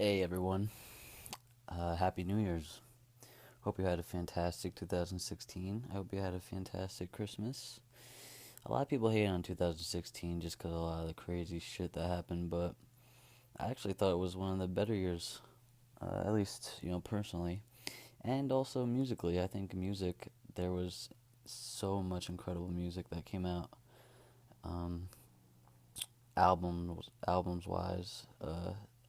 Hey everyone, Happy New Year's. Hope you had a fantastic 2016. I hope you had a fantastic Christmas. A lot of people hate on 2016 just because of a lot of the crazy shit that happened, but I actually thought it was one of the better years, at least, personally. And also musically. I think there was so much incredible music that came out, um, albums wise,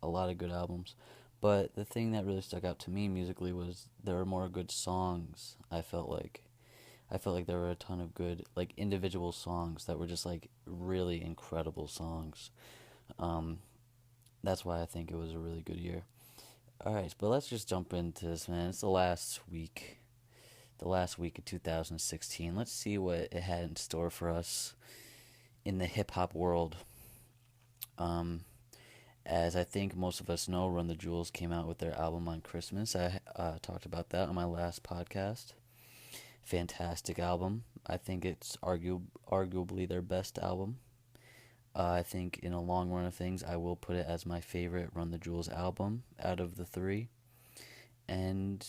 a lot of good albums. But the thing that really stuck out to me musically was there were more good songs. I felt like there were a ton of good like individual songs that were just like really incredible songs. Um, that's why I think it was a really good year. All right, but let's just jump into this, man. It's the last week of 2016. Let's see what it had in store for us in the hip hop world. Um, as I think most of us know, Run the Jewels came out with their album on Christmas. I talked about that on my last podcast. Fantastic album. I think it's arguably their best album. I think in a long run of things, I will put it as my favorite Run the Jewels album out of the three. And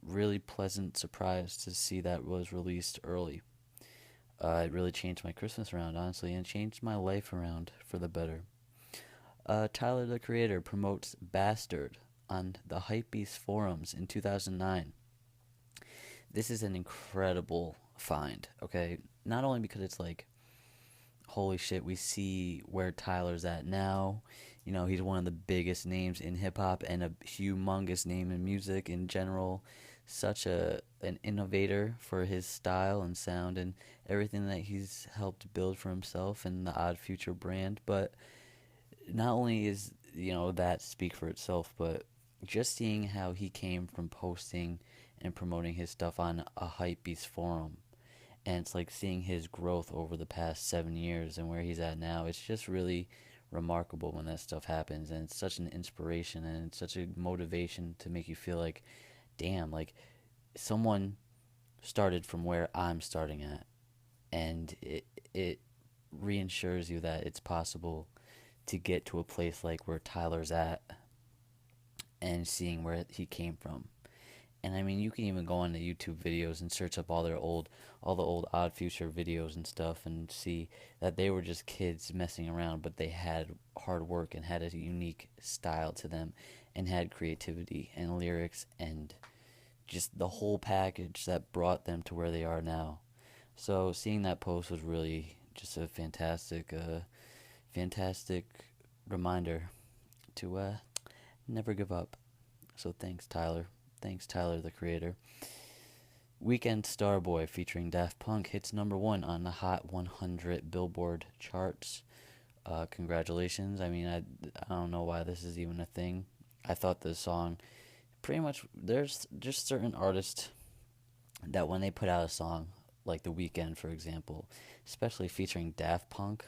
really pleasant surprise to see that was released early. It really changed my Christmas around, honestly, and changed my life around for the better. Tyler the Creator promotes Bastard on the Hypebeast forums in 2009. This is an incredible find, okay? Not only because it's like, holy shit, we see where Tyler's at now. He's one of the biggest names in hip hop and a humongous name in music in general. Such an innovator for his style and sound and everything that he's helped build for himself and the Odd Future brand. But not only is that speak for itself, but just seeing how he came from posting and promoting his stuff on a hypebeast forum, and it's like seeing his growth over the past 7 years and where he's at now. It's just really remarkable when that stuff happens, and it's such an inspiration and it's such a motivation to make you feel like, damn, like someone started from where I'm starting at, and it reinsures you that it's possible to get to a place like where Tyler's at and seeing where he came from. And I mean, you can even go on the YouTube videos and search up all the old Odd Future videos and stuff, and see that they were just kids messing around, but they had hard work and had a unique style to them, and had creativity and lyrics and just the whole package that brought them to where they are now. So seeing that post was really just a fantastic reminder to never give up. So thanks, Tyler. Thanks, Tyler, the Creator. Weekend Starboy featuring Daft Punk hits number one on the Hot 100 Billboard charts. Congratulations. I mean, I don't know why this is even a thing. I thought the song pretty much, there's just certain artists that when they put out a song, like The Weeknd, for example, especially featuring Daft Punk,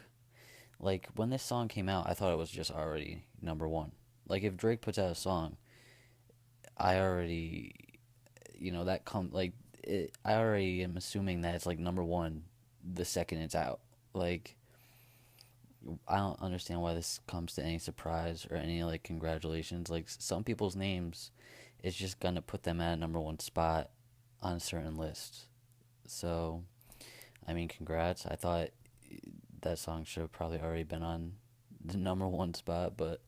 like when this song came out, I thought it was just already number one. Like if Drake puts out a song, I already, that come like I already am assuming that it's like number one the second it's out. Like I don't understand why this comes to any surprise or any like congratulations. Like some people's names, it's just gonna put them at a number one spot on a certain list. So, I mean, congrats. I thought that song should have probably already been on the number one spot, but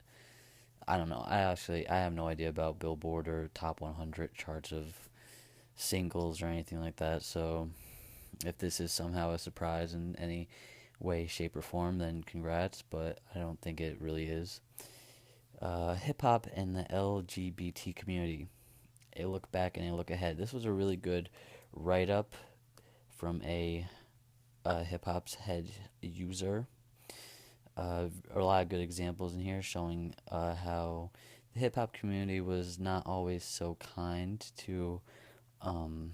I don't know. I have no idea about Billboard or top 100 charts of singles or anything like that. So if this is somehow a surprise in any way, shape, or form, then congrats. But I don't think it really is. Hip hop and the LGBT community. A look back and a look ahead. This was a really good write up from a hip hop's head user. A lot of good examples in here showing how the hip hop community was not always so kind to um,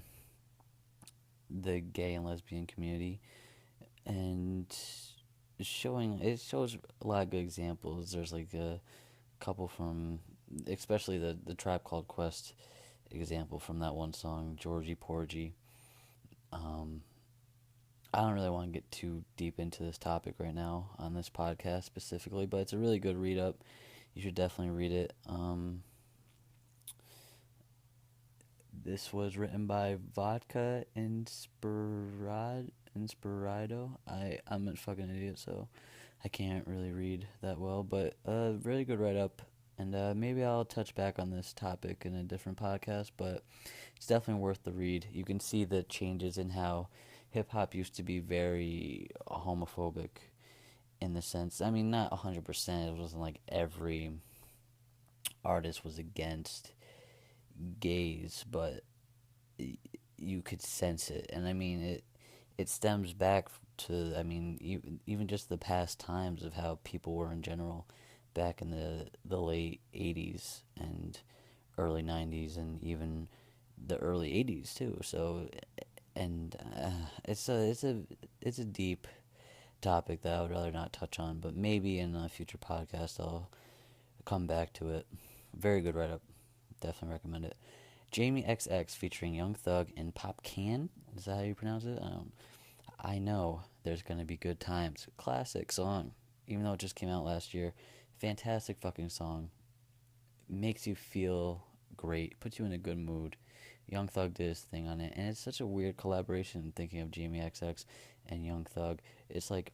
the gay and lesbian community, and it shows a lot of good examples. There's like a couple from, especially the Tribe Called Quest example from that one song, Georgie Porgy. Um, I don't really want to get too deep into this topic right now on this podcast specifically, but it's a really good read up. You should definitely read it. This was written by Vodka Inspirado. I'm a fucking idiot, so I can't really read that well, but really good write up. And maybe I'll touch back on this topic in a different podcast, but it's definitely worth the read. You can see the changes in how hip hop used to be very homophobic in the sense. I mean, not 100%. It wasn't like every artist was against gays, but you could sense it. And I mean, it stems back to, I mean, even just the past times of how people were in general back in the late 80s and early 90s and even the early 80s too. So and it's a deep topic that I would rather not touch on, but maybe in a future podcast I'll come back to it. Very good write up. Definitely recommend it. Jamie XX featuring Young Thug and Pop Can. Is that how you pronounce it? I know there's gonna be good times. Classic song, even though it just came out last year. Fantastic fucking song. Makes you feel great. Puts you in a good mood. Young Thug did his thing on it, and it's such a weird collaboration. Thinking of Jamie XX and Young Thug, it's like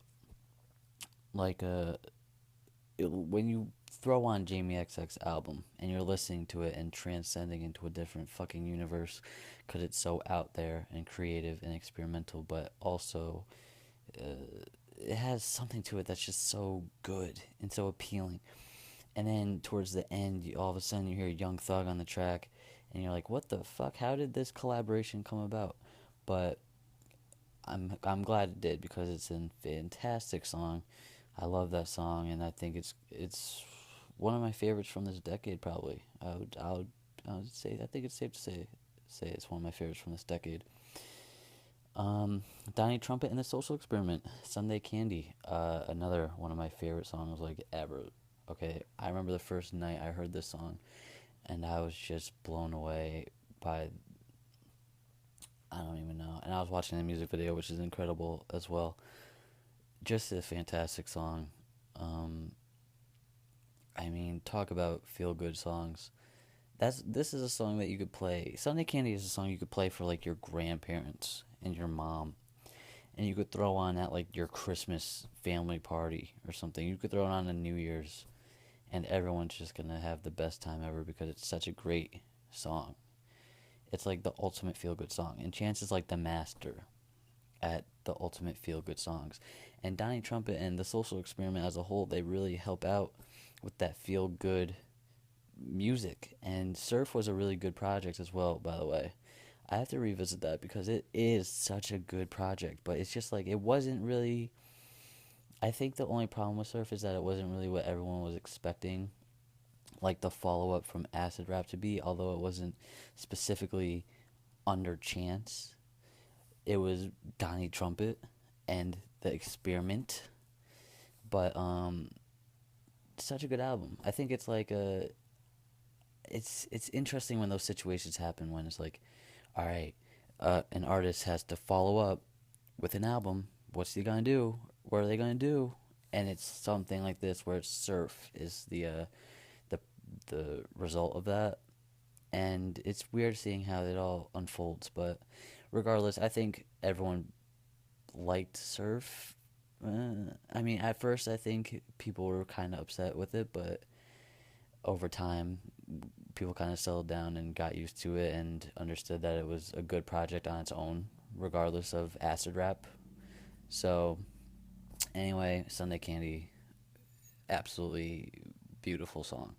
when you throw on Jamie XX album and you're listening to it and transcending into a different fucking universe because it's so out there and creative and experimental, but also it has something to it that's just so good and so appealing. And then towards the end, all of a sudden you hear Young Thug on the track, and you're like, "What the fuck? How did this collaboration come about?" But I'm glad it did because it's a fantastic song. I love that song, and I think it's one of my favorites from this decade. Probably, I would say I think it's safe to say it's one of my favorites from this decade. Donnie Trumpet and the Social Experiment, Sunday Candy, another one of my favorite songs like ever. Okay, I remember the first night I heard this song, and I was just blown away by I don't even know. And I was watching the music video, which is incredible as well. Just a fantastic song. Um, I mean, talk about feel good songs. This is a song that you could play. Sunday Candy is a song you could play for like your grandparents and your mom, and you could throw on at like your Christmas family party or something. You could throw it on a New Year's, and everyone's just gonna have the best time ever because it's such a great song. It's like the ultimate feel good song, and Chance is like the master at the ultimate feel good songs. And Donnie Trumpet and the Social Experiment as a whole, they really help out with that feel good music. And Surf was a really good project as well, by the way. I have to revisit that because it is such a good project, but it's just like it wasn't really. I think the only problem with Surf is that it wasn't really what everyone was expecting, like the follow up from Acid Rap to be, although it wasn't specifically under Chance. It was Donnie Trumpet and the Experiment, but such a good album. I think it's like a it's interesting when those situations happen when it's like, all right, an artist has to follow up with an album. What's he gonna do? What are they gonna do? And it's something like this where Surf is the the result of that, and it's weird seeing how it all unfolds. But regardless, I think everyone liked Surf. I mean, at first, I think people were kind of upset with it, but over time, people kind of settled down and got used to it and understood that it was a good project on its own, regardless of acid rap. So, anyway, Sunday Candy, absolutely beautiful song.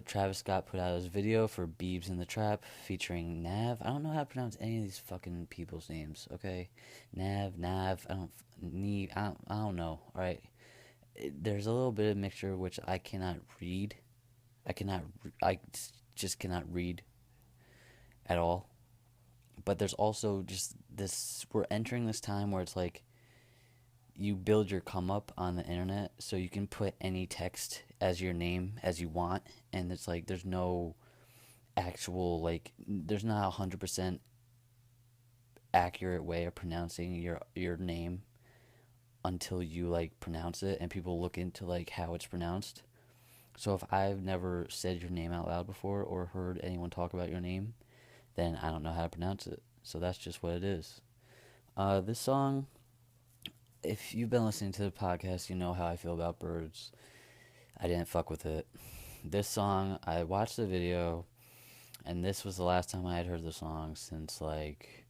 Travis Scott put out his video for Biebs in the Trap featuring Nav. I don't know how to pronounce any of these fucking people's names, okay? Nav, I don't know, alright? There's a little bit of mixture which I cannot read. I just cannot read at all. But there's also just this, we're entering this time where it's like, you build your come up on the internet so you can put any text as your name as you want, and it's like there's no actual like there's not 100% accurate way of pronouncing your name until you like pronounce it and people look into like how it's pronounced. So if I've never said your name out loud before or heard anyone talk about your name, then I don't know how to pronounce it. So that's just what it is. This song, if you've been listening to the podcast, you know how I feel about birds. I didn't fuck with it. This song, I watched the video, and this was the last time I had heard the song since, like,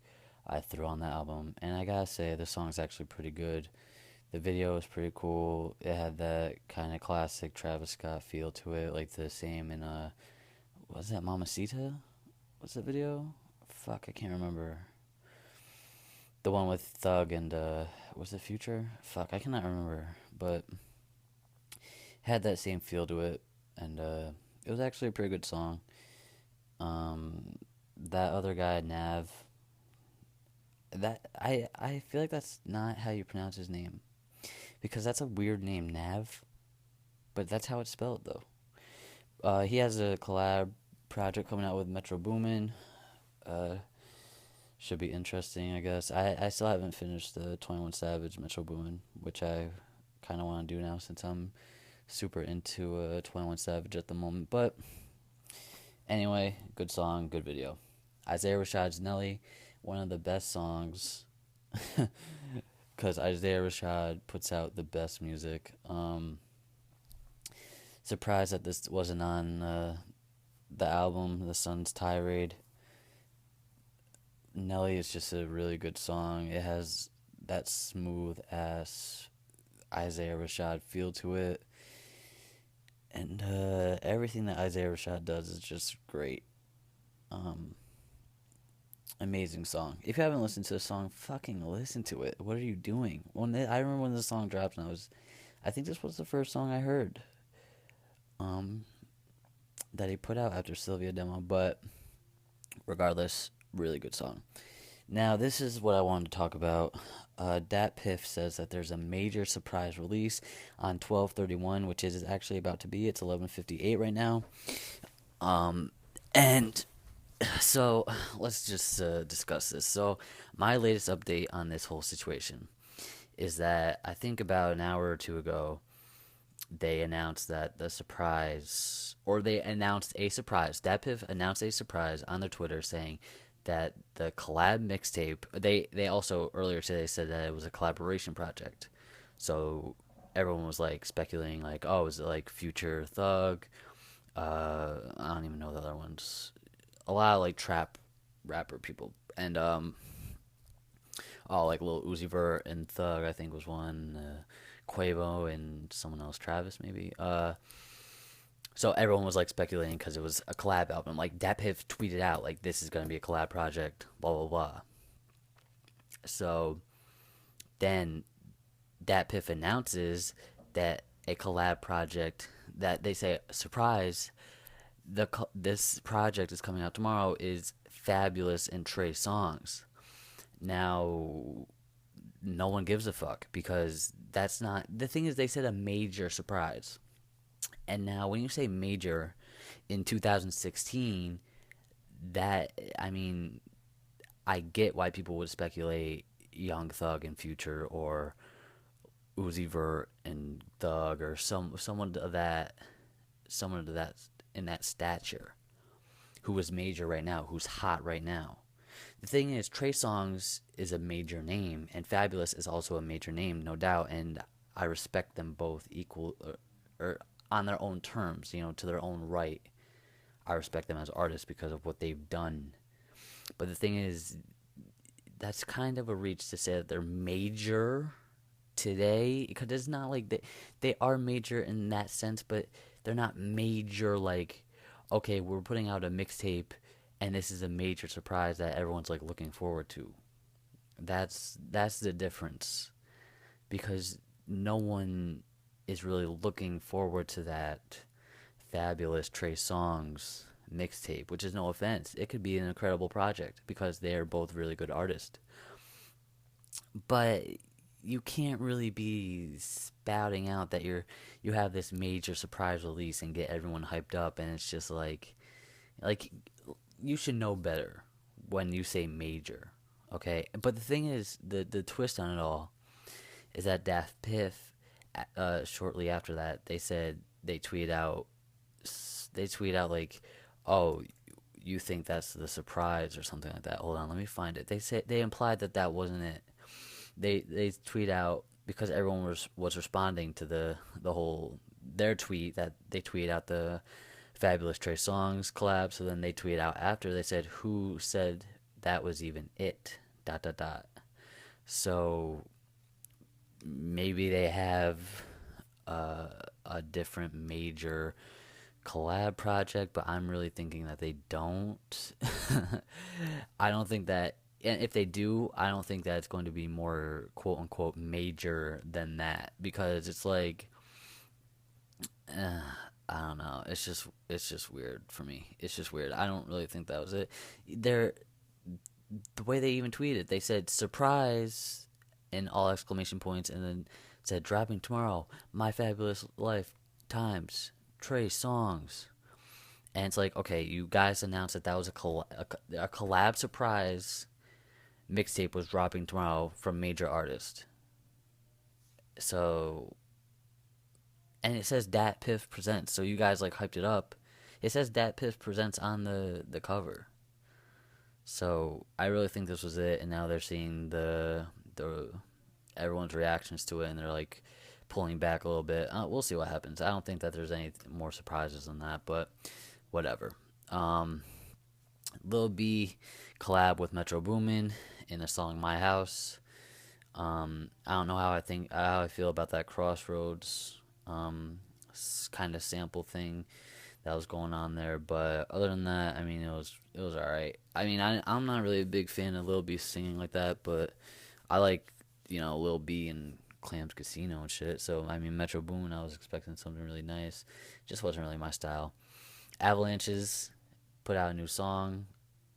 I threw on the album. And I gotta say, the song's actually pretty good. The video was pretty cool. It had that kind of classic Travis Scott feel to it, like the same in, was that Mamacita? What's that video? Fuck, I can't remember. The one with Thug and, was it Future? Fuck, I cannot remember. But had that same feel to it, and it was actually a pretty good song. That other guy, Nav, I feel like that's not how you pronounce his name, because that's a weird name, Nav, but that's how it's spelled though. He has a collab project coming out with Metro Boomin. Uh, should be interesting, I guess. I still haven't finished the 21 Savage Metro Boomin, which I kind of want to do now since I'm super into 21 Savage at the moment. But anyway, good song, good video. Isaiah Rashad's Nelly, one of the best songs, because Isaiah Rashad puts out the best music. Surprised that this wasn't on the album, The Sun's Tirade. Nelly is just a really good song. It has that smooth ass Isaiah Rashad feel to it. And everything that Isaiah Rashad does is just great. Amazing song. If you haven't listened to the song, fucking listen to it. What are you doing? I remember when the song dropped, and I think this was the first song I heard that he put out after Sylvia demo. But regardless, really good song. Now, this is what I wanted to talk about. DATPIFF says that there's a major surprise release on 12/31, which is actually about to be. It's 11:58 right now. And so let's just discuss this. So my latest update on this whole situation is that I think about an hour or two ago, they announced that the surprise, or they announced a surprise. DATPIFF announced a surprise on their Twitter saying that the collab mixtape, they also earlier today said that it was a collaboration project. So everyone was like speculating, like, oh, is it like Future, Thug? I don't even know the other ones. A lot of like trap rapper people, and oh, like Lil Uzi Vert and Thug, I think was one. Quavo and someone else, Travis maybe. So everyone was like speculating because it was a collab album. Like DatPiff tweeted out like this is gonna be a collab project, blah blah blah. So then DatPiff announces that a collab project, that they say surprise, this project is coming out tomorrow, is Fabulous and Trey Songz. Now, no one gives a fuck because that's not the thing. Is they said a major surprise, and now when you say major in 2016, that, I mean, I get why people would speculate Young Thug and Future, or Uzi Vert and Thug, or someone of that in that stature, who is major right now, who's hot right now. The thing is, Trey Songz is a major name, and Fabulous is also a major name, no doubt, and I respect them both equal, or on their own terms, to their own right. I respect them as artists because of what they've done. But the thing is, that's kind of a reach to say that they're major today, because it's not like they are major in that sense, but they're not major like, okay, we're putting out a mixtape and this is a major surprise that everyone's like looking forward to. That's the difference, because no one is really looking forward to that Fabulous Trey Songz mixtape, which is no offense. It could be an incredible project because they're both really good artists. But you can't really be spouting out that you have this major surprise release and get everyone hyped up, and it's just like you should know better when you say major, okay? But the thing is, the twist on it all is that DatPiff, shortly after that, they said, they tweeted out they tweet out like, "Oh, you think that's the surprise or something like that." Hold on, let me find it. They implied that that wasn't it. They tweet out because everyone was responding to the whole their tweet that they tweet out the Fabulous Trey Songz collab. So then they tweet out after they said, "Who said that was even it?" Dot dot dot. So maybe they have uh, a different major collab project, but I'm really thinking that they don't. I don't think that, and if they do, I don't think that it's going to be more quote unquote major than that because it's like, uh, I don't know. It's just weird for me. It's just weird. I don't really think that was it. They're the way they even tweeted. They said surprise in all exclamation points, and then said dropping tomorrow. My Fabulous Life times Trey Songs. And it's like, okay, you guys announced that that was a collab surprise mixtape was dropping tomorrow from major artist. So, and it says DATPIFF presents. So you guys like hyped it up. It says DATPIFF presents on the cover. So I really think this was it, and now they're seeing the everyone's reactions to it, and they're like pulling back a little bit. We'll see what happens. I don't think that there's any more surprises than that, but whatever. Um, Lil B collab with Metro Boomin in the song "My House." I don't know how I feel about that Crossroads kind of sample thing that was going on there, but other than that, I mean, it was all right. I mean, I'm not really a big fan of Lil B singing like that, but I like Lil B and Clams Casino and shit. So I mean, Metro Boomin, I was expecting something really nice, just wasn't really my style. Avalanches put out a new song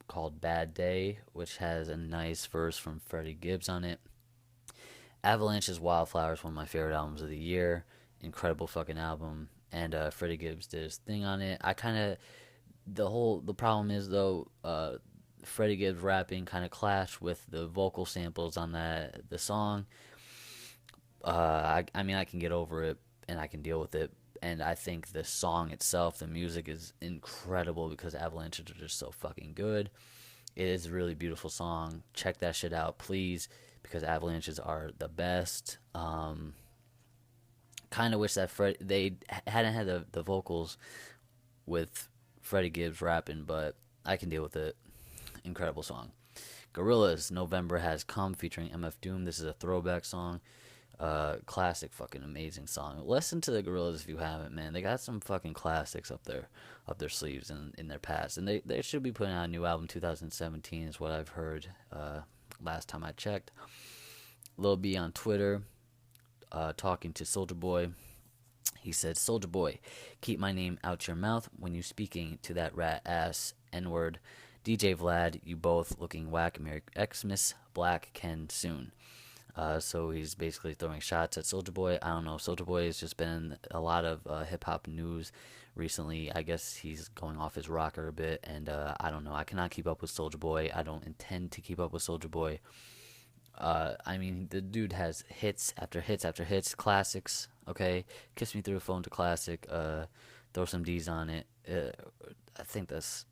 called Bad Day, which has a nice verse from Freddie Gibbs on it. Avalanche's Wildflower is one of my favorite albums of the year. Incredible fucking album. And Freddie Gibbs did his thing on it. I kind of the problem is though, Freddie Gibbs rapping kind of clashed with the vocal samples on the song. I mean I can get over it and I can deal with it. And I think the song itself, the music is incredible because Avalanches are just so fucking good. It is a really beautiful song. Check that shit out, please, because Avalanches are the best. Kind of wish that they hadn't had the vocals with Freddie Gibbs rapping, but I can deal with it. Incredible song. Gorillaz, November Has Come, featuring MF Doom. This is a throwback song. Classic, fucking amazing song. Listen to the Gorillaz if you haven't, man. They got some fucking classics up their sleeves and in their past, and they should be putting out a new album 2017 is what I've heard. Last time I checked. Lil B on Twitter, talking to Soulja Boy. He said, "Soulja Boy, keep my name out your mouth when you speaking to that rat ass N word. DJ Vlad, you both looking whack. Merry Xmas, Black Ken soon." So he's basically throwing shots at Soulja Boy. I don't know. Soulja Boy has just been in a lot of hip hop news recently. I guess he's going off his rocker a bit, and I don't know. I cannot keep up with Soulja Boy. I don't intend to keep up with Soulja Boy. I mean, the dude has hits after hits after hits, classics. Okay, "Kiss Me Through the Phone" to classic. Throw Some D's on it. I think that's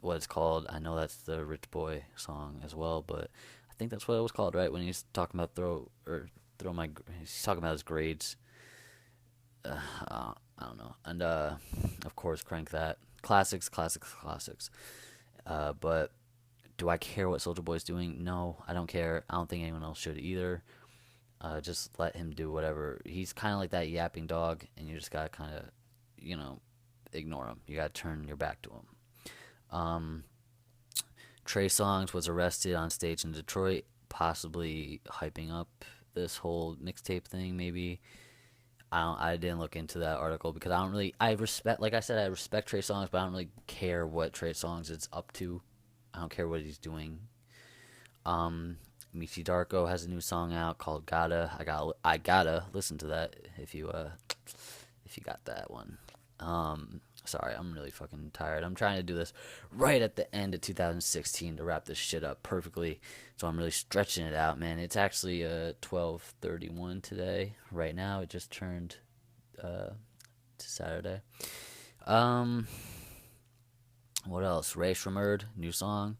what it's called. I know that's the Rich Boy song as well, but I think that's what it was called, right? When he's talking about he's talking about his grades. I don't know. And of course, Crank That. Classics, classics, classics. But do I care what Soulja Boy's doing? No, I don't care. I don't think anyone else should either. Just let him do whatever. He's kind of like that yapping dog, and you just gotta kind of, ignore him. You gotta turn your back to him. Trey Songz was arrested on stage in Detroit, possibly hyping up this whole mixtape thing. Maybe I didn't look into that article because I respect, like I said, I respect Trey Songz, but I don't really care what Trey Songz is up to. I don't care what he's doing. Michi Darko has a new song out called "Gotta." I gotta listen to that if you got that one. Sorry, I'm really fucking tired. I'm trying to do this right at the end of 2016 to wrap this shit up perfectly. So I'm really stretching it out, man. It's actually 12:31 today. Right now, it just turned to Saturday. Um, what else? Ray Shremmerd, new song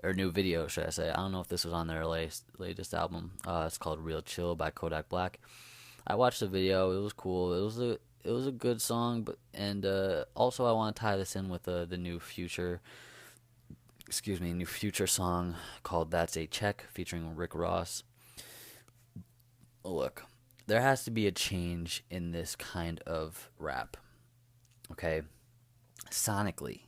or new video, should I say? I don't know if this was on their latest album. It's called Real Chill by Kodak Black. I watched the video. It was cool. It was a good song, but and also I want to tie this in with the new Future, new Future song called "That's a Check" featuring Rick Ross. Look, there has to be a change in this kind of rap. Okay, sonically,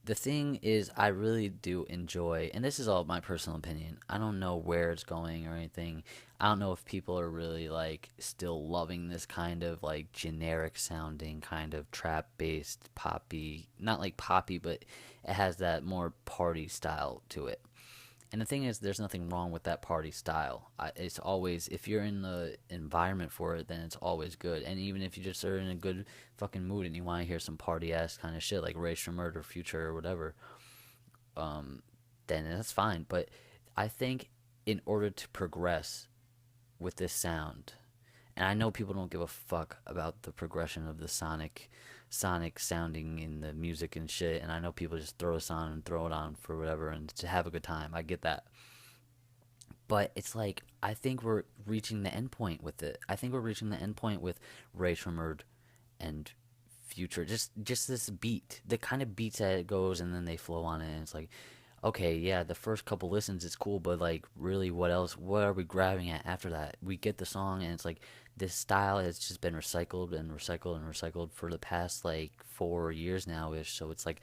the thing is, I really do enjoy, and this is all my personal opinion. I don't know where it's going or anything. I don't know if people are really like still loving this kind of like generic sounding kind of trap based poppy, not like poppy, but it has that more party style to it. And the thing is, there's nothing wrong with that party style. It's always, if you're in the environment for it, then it's always good. And even if you just are in a good fucking mood and you want to hear some party ass kind of shit like Ray Shremmerd or Future or whatever, um, then that's fine. But I think in order to progress with this sound, and I know people don't give a fuck about the progression of the sonic sounding in the music and shit, and I know people just throw this on and throw it on for whatever and to have a good time. I get that. But it's like I think we're reaching the end point with it. I think we're reaching the end point with Ray Shremmerd and Future. Just this beat. The kind of beats that it goes and then they flow on it and it's like okay, yeah, the first couple listens is cool, but like really what else what are we grabbing at after that? We get the song and it's like this style has just been recycled and recycled and recycled for the past like 4 years now ish. So it's like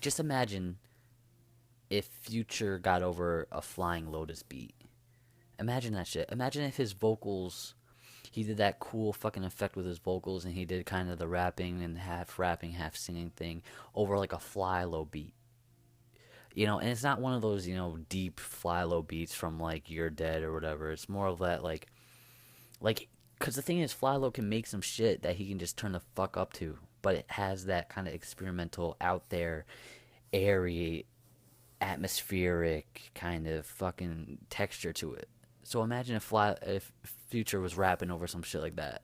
just imagine if Future got over a Flying Lotus beat. Imagine that shit. Imagine if his vocals he did that cool fucking effect with his vocals and he did kind of the rapping, half singing thing over like a fly low beat. And it's not one of those, deep fly low beats from like You're Dead or whatever. It's more of that like, cause the thing is, Fly Low can make some shit that he can just turn the fuck up to, but it has that kind of experimental, out there, airy, atmospheric kind of fucking texture to it. So imagine if Future was rapping over some shit like that.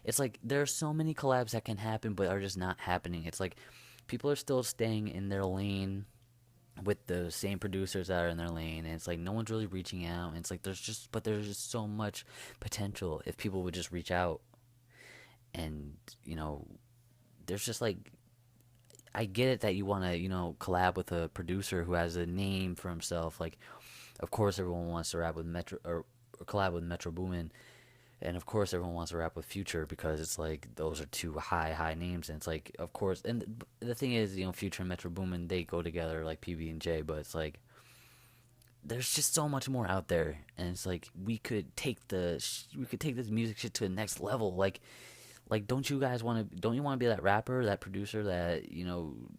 It's like there are so many collabs that can happen, but are just not happening. It's like people are still staying in their lane with the same producers that are in their lane, and it's like no one's really reaching out, and it's like there's just so much potential if people would just reach out. And there's just like, I get it that you want to collab with a producer who has a name for himself. Like of course everyone wants to rap with Metro or collab with Metro Boomin, and of course everyone wants to rap with Future because it's like those are two high names, and it's like of course. And the thing is, Future and Metro Boomin, they go together like PB and J, but it's like there's just so much more out there, and it's like we could take this music shit to the next level. Like don't you want to be that rapper, that producer that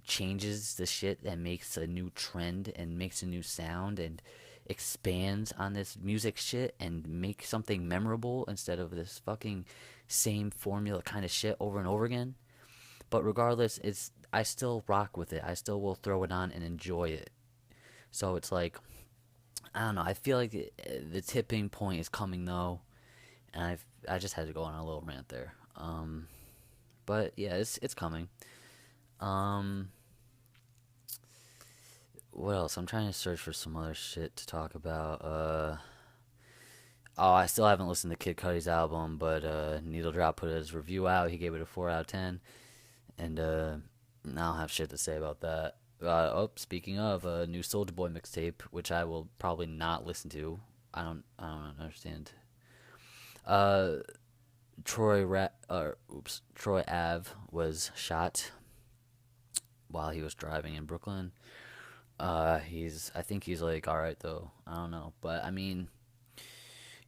changes the shit, that makes a new trend and makes a new sound and expands on this music shit and make something memorable instead of this fucking same formula kind of shit over and over again. But regardless, I still rock with it. I still will throw it on and enjoy it. So it's like I don't know. I feel like the tipping point is coming though, and I just had to go on a little rant there. But yeah, it's coming. Um, what else? I'm trying to search for some other shit to talk about. Oh, I still haven't listened to Kid Cudi's album, but Needle Drop put his review out. He gave it a 4 out of 10, and I don't have shit to say about that. Speaking of a new Soulja Boy mixtape, which I will probably not listen to. I don't understand. Uh, Troy Ave was shot while he was driving in Brooklyn. I think he's like all right though. I don't know, but I mean,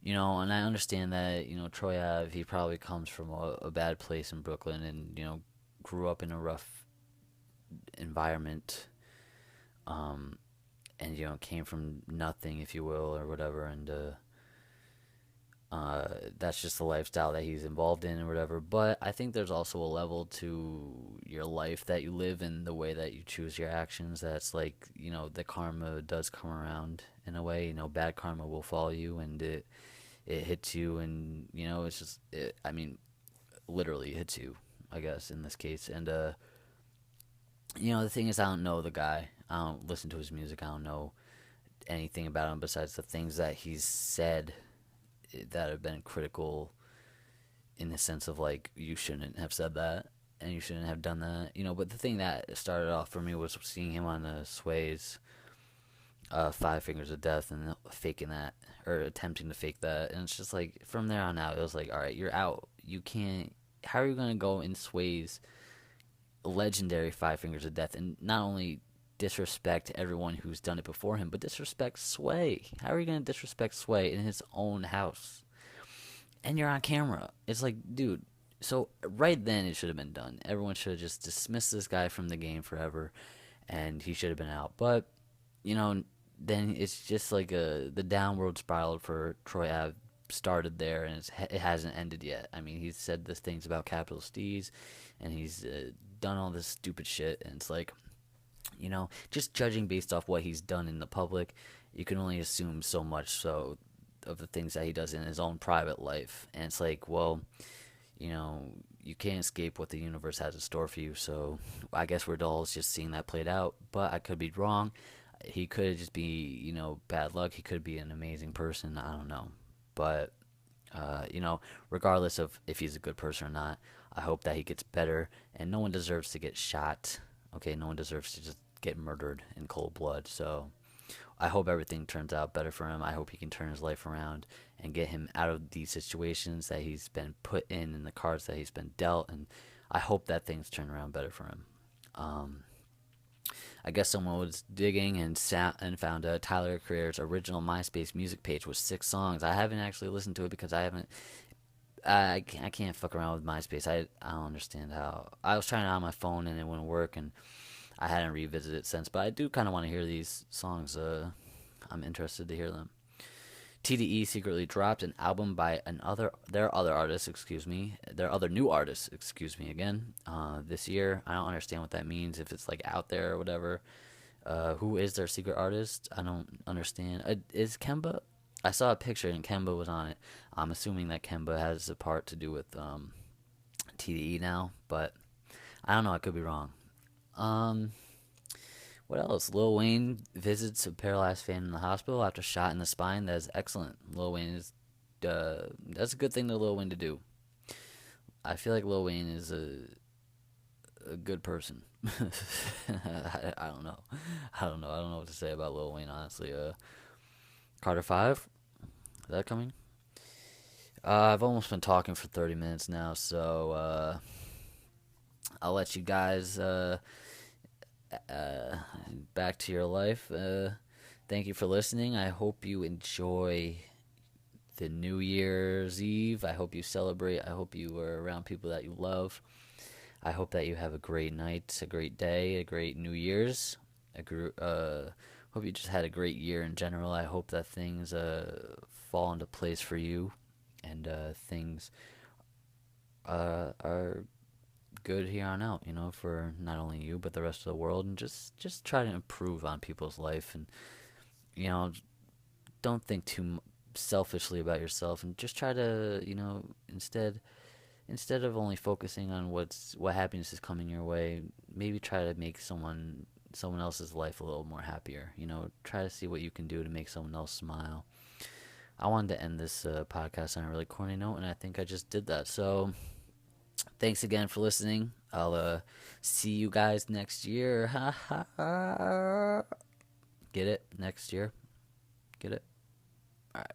and I understand that Troy Ave, he probably comes from a bad place in Brooklyn, and grew up in a rough environment, um, and came from nothing, if you will, or whatever, and that's just the lifestyle that he's involved in or whatever. But I think there's also a level to your life that you live in, the way that you choose your actions. That's like, the karma does come around in a way. Bad karma will follow you, and it hits you, and it's just, I mean, literally hits you. I guess, in this case. And the thing is, I don't know the guy. I don't listen to his music. I don't know anything about him besides the things that he's said that have been critical in the sense of like, you shouldn't have said that and you shouldn't have done that. But the thing that started off for me was seeing him on the Sway's Five Fingers of Death and faking that, or attempting to fake that. And it's just like, from there on out, it was like, all right, you're out. You can't. How are you going to go in Sway's legendary Five Fingers of Death and not only disrespect everyone who's done it before him, but disrespect Sway? How are you going to disrespect Sway in his own house? And you're on camera. It's like, dude. So right then it should have been done. Everyone should have just dismissed this guy from the game forever, and he should have been out. But then it's just like the downward spiral for Troy Ave started there, and it hasn't ended yet. I mean, he's said these things about capital Steez, and he's done all this stupid shit, and it's like, just judging based off what he's done in the public, you can only assume so much so of the things that he does in his own private life. And it's like, well, you can't escape what the universe has in store for you. So I guess we're all just seeing that played out. But I could be wrong. He could just be, bad luck. He could be an amazing person. I don't know. But, regardless of if he's a good person or not, I hope that he gets better. And no one deserves to get shot. Okay, no one deserves to just get murdered in cold blood. So I hope everything turns out better for him. I hope he can turn his life around and get him out of these situations that he's been put in the cards that he's been dealt. And I hope that things turn around better for him. I guess someone was digging and found Tyler Creator's original MySpace music page with 6 songs. I haven't actually listened to it because I can't fuck around with MySpace. I don't understand how. I was trying it on my phone and it wouldn't work, and I hadn't revisited it since. But I do kind of want to hear these songs. I'm interested to hear them. TDE secretly dropped an album by their other artists, their other new artists, again, this year. I don't understand what that means, if it's like out there or whatever. Who is their secret artist? I don't understand. Is Kemba? I saw a picture and Kemba was on it. I'm assuming that Kemba has a part to do with TDE now, but I don't know. I could be wrong. What else? Lil Wayne visits a paralyzed fan in the hospital after shot in the spine. That is excellent. Lil Wayne is, that's a good thing to Lil Wayne to do. I feel like Lil Wayne is a good person. I don't know. I don't know what to say about Lil Wayne, honestly. Carter 5, is that coming? I've almost been talking for 30 minutes now, so I'll let you guys back to your life. Thank you for listening. I hope you enjoy the New Year's Eve. I hope you celebrate. I hope you are around people that you love. I hope that you have a great night, a great day, a great New Year's. Hope you just had a great year in general. I hope that things fall into place for you, and things are good here on out, for not only you but the rest of the world, and just try to improve on people's life, and don't think too selfishly about yourself, and just try to instead of only focusing on what happiness is coming your way, maybe try to make someone else's life a little more happier. Try to see what you can do to make someone else smile. I wanted to end this podcast on a really corny note, and I think I just did that. So thanks again for listening. I'll see you guys next year. Get it? Next year. Get it? All right.